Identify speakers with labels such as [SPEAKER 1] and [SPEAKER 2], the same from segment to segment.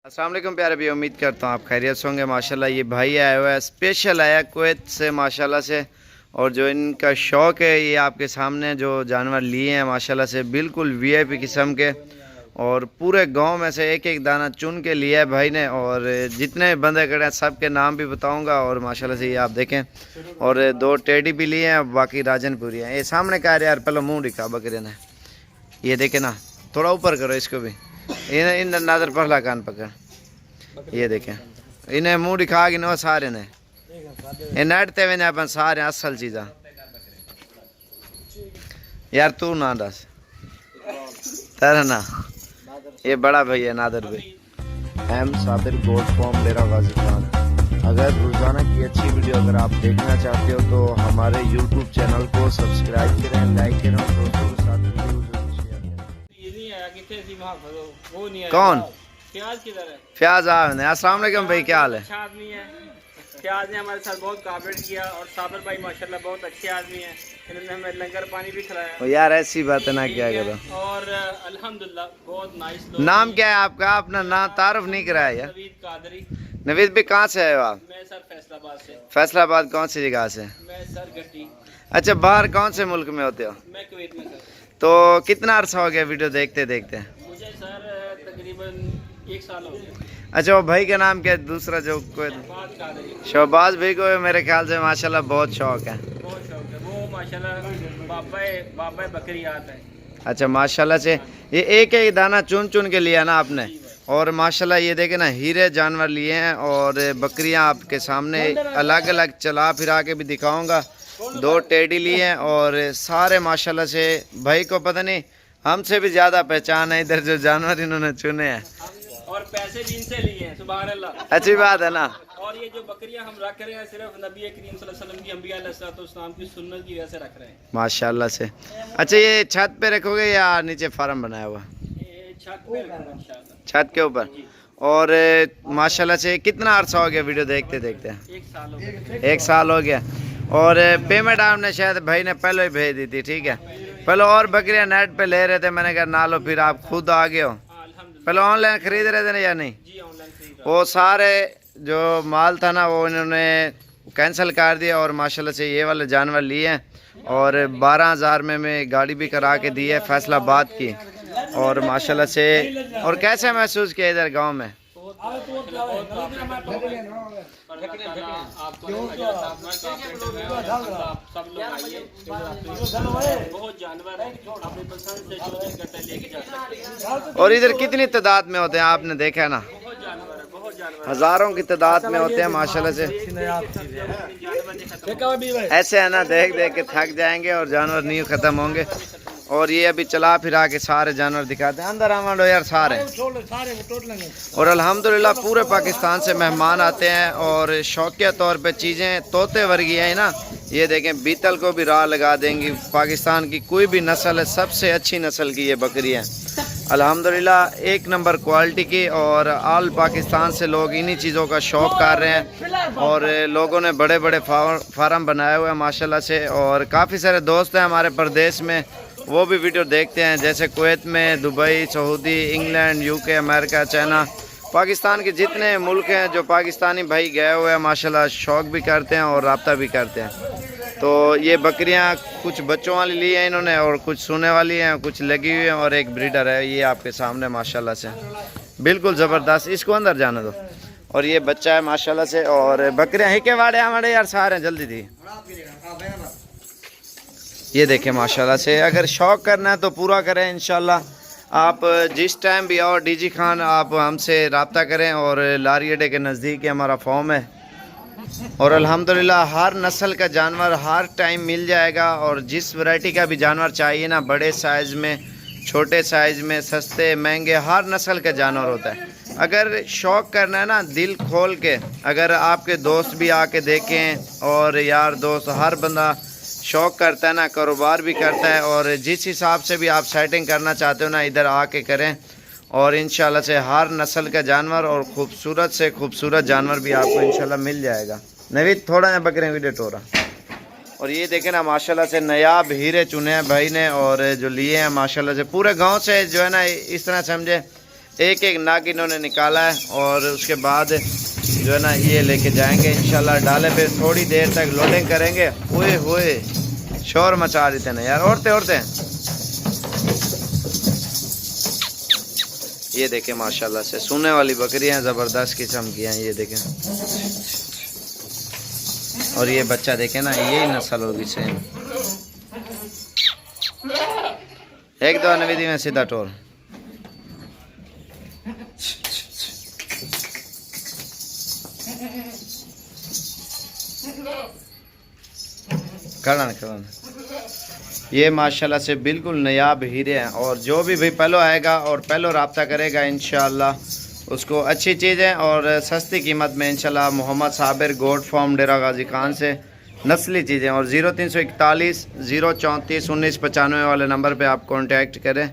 [SPEAKER 1] अस्सलाम वालेकुम प्यारे भाई, उम्मीद करता हूँ आप खैरियत से होंगे। माशाल्लाह ये भाई आया हुआ है, स्पेशल आया कुवैत से माशाल्लाह से। और जो इनका शौक़ है ये आपके सामने जो जानवर लिए हैं माशाल्लाह से बिल्कुल वीआईपी किस्म के। और पूरे गांव में से एक एक दाना चुन के लिया है भाई ने। और जितने बंदे खड़े हैं सब के नाम भी बताऊँगा। और माशाल्लाह से ये आप देखें। और दो टेडी भी लिए हैं, बाकी राजनपुरी हैं। ये सामने कह रहे यार पहले मुँह दिखा बकरे ने, ये देखे ना, थोड़ा ऊपर करो इसको भी। इन नादर पहला कान पकड़, ये देखें इन्हें मुंह दिखा के नो सारे ने ये नटते हुए अपन सारे असल चीज़ा। यार तू ना दस तेरा ना, ये बड़ा भैया नादर भाई एम साबिर गोड फॉर्म डेरा गाजी खान। अगर रोजाना की अच्छी वीडियो अगर आप देखना चाहते हो तो हमारे यूट्यूब चैनल को सब्सक्राइब करें, लाइक करें और दोस्तों के साथ वीडियो शेयर करें। कौन
[SPEAKER 2] फ्याज किधर है?
[SPEAKER 1] फ्याज आने। अस्सलाम वालेकुम भाई, क्या हाल है?
[SPEAKER 2] अच्छा आदमी है। फ्याज ने हमारे साथ बहुत कोऑपरेट किया और साबिर भाई माशाल्लाह बहुत अच्छे आदमी हैं। इन्होंने हमें लंगर पानी भी खिलाया।
[SPEAKER 1] यार ऐसी बात है ना, क्या करो।
[SPEAKER 2] और अल्हम्दुलिल्लाह बहुत नाइस लोग।
[SPEAKER 1] नाम क्या है आपका? अपना नाम तारुफ नहीं कराया यार।
[SPEAKER 2] नवीद कादरी।
[SPEAKER 1] नवीद भी कहाँ से आए हो आप?
[SPEAKER 2] मैं सर फैसलाबाद से।
[SPEAKER 1] फैसलाबाद कौन सी जगह से?
[SPEAKER 2] मैं सर गट्टी।
[SPEAKER 1] अच्छा, बाहर कौन से मुल्क में होते हो?
[SPEAKER 2] मैं कुवैत में सर।
[SPEAKER 1] तो कितना अर्सा हो गया वीडियो देखते देखते?
[SPEAKER 2] मुझे सर तकरीबन 1 साल हो गया।
[SPEAKER 1] अच्छा, वो भाई का नाम क्या है दूसरा जो कोई? शहबाज भाई को मेरे ख्याल से माशाल्लाह बहुत शौक है।
[SPEAKER 2] बहुत शौक है वो माशाल्लाह। बाबा बकरियात है।
[SPEAKER 1] अच्छा माशाल्लाह से ये एक एक दाना चुन चुन के लिया ना आपने। और माशाल्लाह ये देखे ना, हीरे जानवर लिए हैं। और बकरियां आपके सामने अलग अलग चला फिरा के भी दिखाऊंगा। 2 टेडी लिए हैं और सारे माशाल्लाह से भाई को पता नहीं हमसे भी ज़्यादा पहचान है इधर जो जानवर इन्होंने चुने हैं।
[SPEAKER 2] और पैसे भी इनसे लिए हैं, सुभान अल्लाह।
[SPEAKER 1] अच्छी बात है ना।
[SPEAKER 2] और ये जो बकरियां हम रख रहे हैं सिर्फ नबी करीम सल्लल्लाहु अलैहि वसल्लम की, अंबिया अलैहिस्सलाम की सुन्नत की वजह से रख रहे हैं
[SPEAKER 1] माशाल्लाह से। अच्छा, ये छत पे रखोगे या नीचे फार्म बनाया हुआ?
[SPEAKER 2] ये छत पे रखूंगा इंशाल्लाह।
[SPEAKER 1] छत के ऊपर। और माशाल्लाह से कितना अर्सा हो गया वीडियो देखते देखते?
[SPEAKER 2] 1 साल हो गया।
[SPEAKER 1] 1 साल हो गया। और पेमेंट आपने शायद भाई ने पहले ही भेज दी थी, ठीक है। पहले और बकरियां नेट पे ले रहे थे, मैंने कहा ना लो, फिर आप खुद आ गए हो। पहले ऑनलाइन खरीद रहे थे ना या नहीं?
[SPEAKER 2] जी ऑनलाइन खरीद।
[SPEAKER 1] वो सारे जो माल था ना वो इन्होंने कैंसिल कर दिया। और माशाल्लाह से ये वाले जानवर लिए हैं। और 12,000 में मैं गाड़ी भी करा के दी है फैसलाबाद की। और माशाल्लाह से, और कैसे महसूस किया इधर गांव में? और इधर कितनी तादाद में होते हैं आपने देखा है ना? हजारों की तादाद में होते हैं माशाल्लाह से। ऐसे है ना, देख देख के थक जाएंगे और जानवर नहीं खत्म होंगे। और ये अभी चला फिरा के सारे जानवर दिखाते हैं। अंदर आवाडो यार सारे। और अल्हम्दुलिल्लाह पूरे पाकिस्तान से मेहमान आते हैं और शौकिया तौर पे चीज़ें तोते वर्गी हैं ना। ये देखें बीतल को भी राह लगा देंगी। पाकिस्तान की कोई भी नस्ल है, सबसे अच्छी नस्ल की ये बकरी है अल्हम्दुलिल्लाह, 1 नंबर क्वालिटी की। और आल पाकिस्तान से लोग इन्हीं चीज़ों का शौक़ कर रहे हैं। और लोगों ने बड़े बड़े फार्म बनाए हुए हैं माशाल्लाह से। और काफ़ी सारे दोस्त हैं हमारे प्रदेश में, वो भी वीडियो देखते हैं, जैसे कुवैत में, Dubai, Saudi, England, UK, America, China, Pakistan के जितने मुल्क हैं जो पाकिस्तानी भाई गए हुए हैं माशाल्लाह शौक़ भी करते हैं और रब्ता भी करते हैं। तो ये बकरियां कुछ बच्चों वाली ली हैं इन्होंने और कुछ सोने वाली हैं, कुछ लगी हुई हैं और एक ब्रीडर है ये आपके सामने माशाल्लाह से बिल्कुल ज़बरदस्त। इसको अंदर जाने दो। और ये बच्चा है माशाल्लाह से। और बकरियां ही के वाड़े हमारे यार सारे जल्दी थी। ये देखें माशाल्लाह से, अगर शौक़ करना है तो पूरा करें इंशाल्लाह। आप जिस टाइम भी आओ डीजी खान आप हमसे रब्ता करें। और लारी अड्डे के नज़दीक ही हमारा फॉर्म है। और अल्हम्दुलिल्लाह हर नस्ल का जानवर हर टाइम मिल जाएगा। और जिस वैरायटी का भी जानवर चाहिए ना, बड़े साइज़ में, छोटे साइज़ में, सस्ते महंगे, हर नस्ल का जानवर होता है। अगर शौक़ करना है ना दिल खोल के, अगर आपके दोस्त भी आके देखें और यार दोस्त, हर बंदा शौक़ करता है ना, कारोबार भी करता है। और जिस हिसाब से भी आप सेटिंग करना चाहते हो ना, इधर आके करें। और इंशाल्लाह से हर नस्ल का जानवर और ख़ूबसूरत से ख़ूबसूरत जानवर भी आपको इंशाल्लाह मिल जाएगा। नवीद थोड़ा ना बकरे वीडियो टोरा। और ये देखें ना माशाल्लाह से नायाब हीरे चुने हैं भाई ने। और जो लिए हैं माशाल्लाह से पूरे गांव से, जो है ना इस तरह समझे एक एक नाग इन्होंने निकाला है और उसके बाद जो है ना ये लेके जाएंगे इंशाल्लाह। डाले पे थोड़ी देर तक लोडिंग करेंगे। ओए होए शोर मचा रहे थे ना यार, औरतें ये देखें माशाल्लाह से सोने वाली बकरियां ज़बरदस्त किस्म की हैं, ये देखें। और ये बच्चा देखें ना, यही नस्ल होगी सेम। एक दो नवीदी में सीधा टोर खड़ा ये माशाल्लाह से बिल्कुल नयाब हीरे हैं। और जो भी भाई पहलो आएगा और पहलो रब्ता करेगा इंशाल्लाह उसको अच्छी चीज़ें और सस्ती कीमत में इंशाल्लाह मोहम्मद साबिर गोट फार्म डेरा गाजी खान से नस्ली चीज़ें। और 0341 034 1995 वाले नंबर पे आप कांटेक्ट करें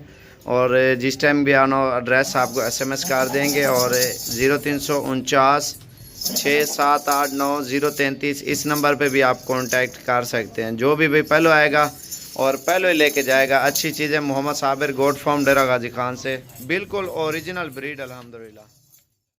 [SPEAKER 1] और जिस टाइम भी आना एड्रेस आपको SMS कर देंगे। और 0349 6789 033 इस नंबर पे भी आप कांटेक्ट कर सकते हैं। जो भी भाई पहले आएगा और पहले ही लेके जाएगा अच्छी चीज़ें मोहम्मद साबिर गोट फार्म डेरा गाजी खान से, बिल्कुल ओरिजिनल ब्रीड अल्हम्दुलिल्लाह।